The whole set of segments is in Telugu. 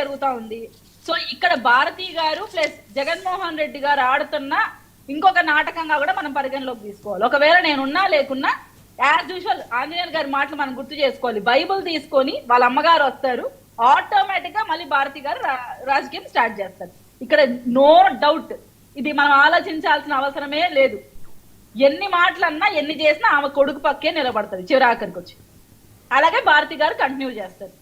జరుగుతా ఉంది. సో ఇక్కడ భారతి గారు ప్లస్ జగన్మోహన్ రెడ్డి గారు ఆడుతున్న ఇంకొక నాటకంగా కూడా మనం పరిగణలోకి తీసుకోవాలి. ఒకవేళ నేనున్నా లేకున్నా యాజ్ యూజువల్ ఆంజనేయులు గారి మాటలు మనం గుర్తు చేసుకోవాలి. బైబుల్ తీసుకొని వాళ్ళ అమ్మగారు వస్తారు, ఆటోమేటిక్ గా మళ్ళీ భారతి గారు రాజకీయం స్టార్ట్ చేస్తారు. ఇక్కడ నో డౌట్, ఇది మనం ఆలోచించాల్సిన అవసరమే లేదు. ఎన్ని మాటలన్నా ఎన్ని చేసినా ఆమె కొడుకు పక్కే నిలబడుతుంది చివరాఖరికి వచ్చి. అలాగే భారతి గారు కంటిన్యూ చేస్తారు.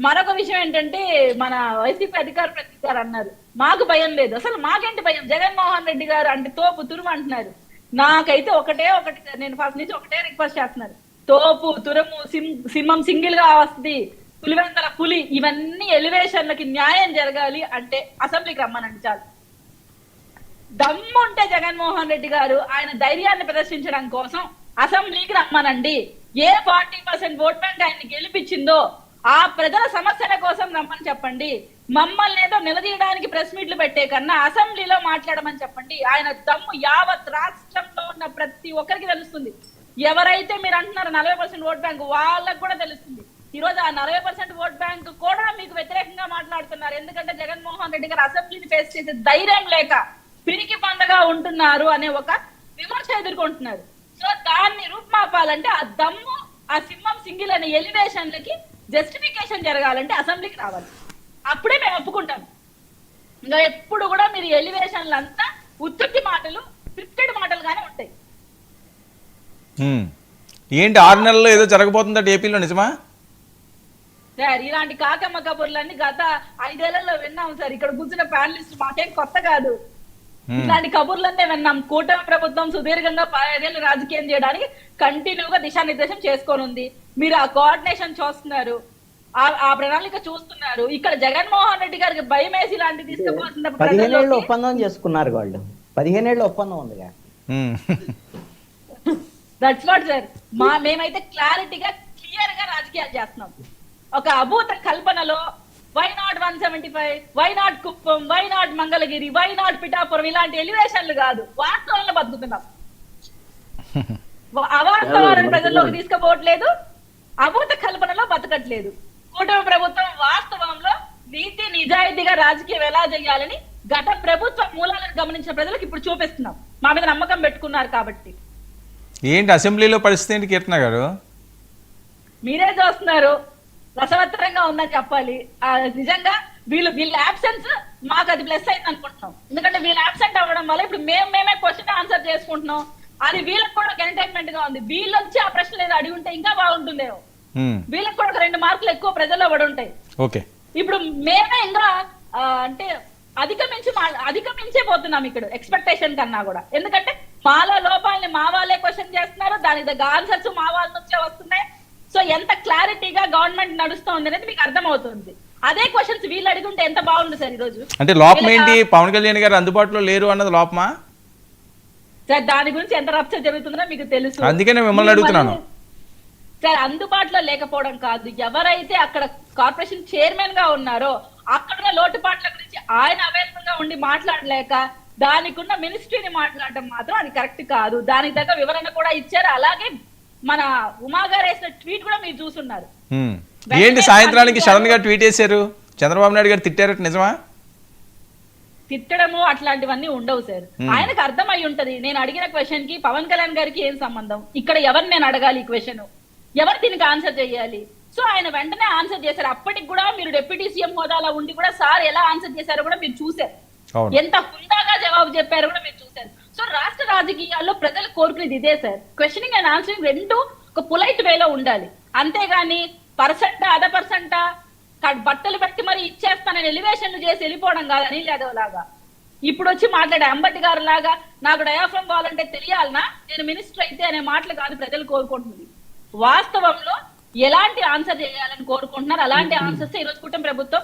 మరొక విషయం ఏంటంటే, మన వైసీపీ అధికార ప్రతినిధి గారు అన్నారు మాకు భయం లేదు. అసలు మాకేంటి భయం, జగన్మోహన్ రెడ్డి గారు అంటే తోపు తురుము అంటున్నారు. నాకైతే ఒకటి నేను ఫస్ట్ నుంచి ఒకటే రిక్వెస్ట్ చేస్తున్నారు, తోపు తురుము సింహం సింగిల్ గా వస్తుంది, పులివెందల పులి, ఇవన్నీ ఎలివేషన్లకి న్యాయం జరగాలి అంటే అసెంబ్లీకి రమ్మనండి చాలు. దమ్ముంటే జగన్మోహన్ రెడ్డి గారు ఆయన ధైర్యాన్ని ప్రదర్శించడం కోసం అసెంబ్లీకి రమ్మనండి. ఏ 40% ఓట్ బ్యాంక్ ఆయన్ని గెలిపించిందో ఆ ప్రజల సమస్యల కోసం రమ్మని చెప్పండి. మమ్మల్ని ఏదో నిలదీయడానికి ప్రెస్ మీట్లు పెట్టే కన్నా అసెంబ్లీలో మాట్లాడమని చెప్పండి. ఆయన దమ్ము యావత్ రాష్ట్రంలో ఉన్న ప్రతి ఒక్కరికి తెలుస్తుంది. ఎవరైతే మీరు అంటున్నారు 40% ఓట్ బ్యాంక్, వాళ్ళకు కూడా తెలుస్తుంది. ఈ రోజు ఆ 40% ఓట్ బ్యాంక్ కూడా మీకు వ్యతిరేకంగా మాట్లాడుతున్నారు. ఎందుకంటే జగన్మోహన్ రెడ్డి గారు అసెంబ్లీని ఫేస్ చేసే ధైర్యం లేక పిరికి పందగా ఉంటున్నారు అనే ఒక విమర్శ ఎదుర్కొంటున్నారు. సో దాన్ని రూపుమాపాలంటే ఆ దమ్ము, ఆ సింహం సింగిల్ అనే ఎలివేషన్లకి జస్టిఫికేషన్ జరగాలంటే అసెంబ్లీకి రావాలి. అప్పుడే మేము ఒప్పుకుంటాం. ఇంకా ఎప్పుడు కూడా మీరు ఎలివేషన్లు అంతా ఉత్తుట్టి మాటలు, స్క్రిప్టెడ్ మాటలుగానే ఉంటాయి. ఏంటి 6 నెలల్లో ఏదో జరగబోతుందట ఏపీలో, నిజమా సార్? ఇలాంటి కాకమ్మ కబుర్లన్నీ గత 5 ఏళ్లలో విన్నాం సార్. ఇక్కడ కూర్చున్న ప్యానలిస్ట్ మాకేం కొత్త కాదు. ఇట్లాంటి కబుర్లన్నీ విన్నాం. కూటమి ప్రభుత్వం సుదీర్ఘంగా 15 ఏళ్ళు రాజకీయం చేయడానికి కంటిన్యూగా దిశానిర్దేశం చేసుకొని ఉంది. మీరు ఆ కోఆర్డినేషన్ చూస్తున్నారు, ఆ ప్రణాళిక చూస్తున్నారు. ఇక్కడ జగన్మోహన్ రెడ్డి గారికి భయం వేసి ఇలాంటి తీసుకుపోతున్న 15 ఏళ్ళు ఒప్పందం చేసుకున్నారు వాళ్ళు. 15 ఏళ్ళు ఒప్పందం ఉందిగా. That's what sir. మేమైతే క్లారిటీగా క్లియర్ గా రాజకీయాలు చేస్తున్నాం. ఒక అభూత కల్పనలో why not 175, why not Kuppam, why not Mangalagiri, why not Pithapuram ఇలాంటి ఎలివేషన్లు కాదు, వాస్తవంలో బతుకుతున్నాం. అవాస్తవాలను ప్రజల్లోకి తీసుకుపోవట్లేదు, అభూత కల్పనలో బతకట్లేదు. కూటమి ప్రభుత్వం వాస్తవంలో నీతి నిజాయితీగా రాజకీయం ఎలా చేయాలని గత ప్రభుత్వ మూలాలను గమనించిన ప్రజలకు ఇప్పుడు చూపిస్తున్నాం. మా మీద నమ్మకం పెట్టుకున్నారు కాబట్టి. ఏంటి అసెంబ్లీలో పరిస్థితి ఏంటి కీర్తన గారు? మీరే చూస్తున్నారు, రసవత్తరంగా ఉందని చెప్పాలి. నిజంగా వీళ్ళ అబ్సెన్స్ మాకు అది ప్లస్ అయింది అనుకుంటున్నాం. ఎందుకంటే వీళ్ళు అబ్సెంట్ అవ్వడం వల్ల ఇప్పుడు మేమే క్వశ్చన్ ఆన్సర్ చేసుకుంటున్నాం. అది వీళ్ళకి కూడా ఎంటర్టైన్మెంట్ గా ఉంది. వీళ్ళు వచ్చి ఆ ప్రశ్నలు ఏదో అడిగి ఉంటే ఇంకా బాగుంటుందేమో. వీళ్ళకి కూడా 2 మార్కులు ఎక్కువ ప్రజల్లో పడి ఉంటాయి. ఇప్పుడు మేమే ఇంకా అంటే అధిగమించే పోతున్నాం ఇక్కడ ఎక్స్పెక్టేషన్ కన్నా కూడా. ఎందుకంటే మాలో లోపాలని మా వాళ్ళే క్వశ్చన్ చేస్తున్నారు, దానికి దగ్గర ఆన్సర్స్ మా వాళ్ళ నుంచే వస్తున్నాయి. సో ఎంత క్లారిటీగా గవర్నమెంట్ నడుస్తుంది అనేది మీకు అర్థమవుతుంది. అదే క్వశ్చన్స్ వీళ్ళు అడుగుంటే ఎంత బాగుంది సార్. ఈ రోజు అంటే లోపం ఏంటి? పవన్ కళ్యాణ్ గారు అందుబాటులో లేరు అన్నది లోపమా సార్? దాని గురించి ఎంత రచ్చ జరుగుతుందో మీకు తెలుసు, అందుకనే మిమ్మల్ని అడుగుతున్నాను సార్. అందుబాటులో లేకపోవడం కాదు, ఎవరైతే అక్కడ కార్పొరేషన్ చైర్మన్ గా ఉన్నారో అక్కడ లోటుపాట్ల గురించి ఆయన అవైలబుల్ గా ఉండి మాట్లాడలేక దానికి ఉన్న మినిస్ట్రీని మాట్లాడటం మాత్రం అది కరెక్ట్ కాదు. దానికి తగ్గ వివరణ కూడా ఇచ్చారు. అలాగే మన ఉమా గారు వేసిన ట్వీట్ కూడా మీరు చూస్తున్నారు. ఏంటి సాయంత్రానికి సడన్ గా ట్వీట్ చేశారు, చంద్రబాబు నాయుడు గారు తిట్టారట, నిజమా? తిట్టడము అట్లాంటివన్నీ ఉండవు సార్. ఆయనకు అర్థమై ఉంటది నేను అడిగిన క్వశ్చన్ కి పవన్ కళ్యాణ్ గారికి ఏం సంబంధం, ఇక్కడ ఎవరు నేను అడగాలి ఈ క్వశ్చన్, ఎవరు దీనికి ఆన్సర్ చేయాలి. సో ఆయన వెంటనే ఆన్సర్ చేశారు. అప్పటికి కూడా మీరు డిప్యూటీ సీఎం హోదాలో ఉండి కూడా సార్ ఎలా ఆన్సర్ చేశారో కూడా మీరు చూశారు. ఎంత హుందాగా జవాబు చెప్పారో కూడా మీరు చూశారు. సో రాష్ట్ర రాజకీయాల్లో ప్రజలు కోరుకునేది ఇదే సార్. క్వశ్చనింగ్ అండ్ ఆన్సరింగ్ రెండు ఒక పొలైట్ వేలో ఉండాలి. అంతేగాని పర్సెంటా అద పర్సెంటా బట్టలు పెట్టి మరి ఇచ్చేస్తానని ఎలివేషన్లు చేసి వెళ్ళిపోవడం కాదు. అనిల్ యాదవ్ లాగా ఇప్పుడు వచ్చి మాట్లాడే అంబటి గారు లాగా నాకు డయాఫ్రమ్ కావాలంటే తెలియాలనా, నేను మినిస్టర్ అయితే అనే మాటలు కాదు ప్రజలు కోరుకుంటుంది. వాస్తవంలో ఎలాంటి ఆన్సర్ చేయాలని కోరుకుంటున్నారు అలాంటి ఆన్సర్స్ ఈ రోజు కూటమి ప్రభుత్వం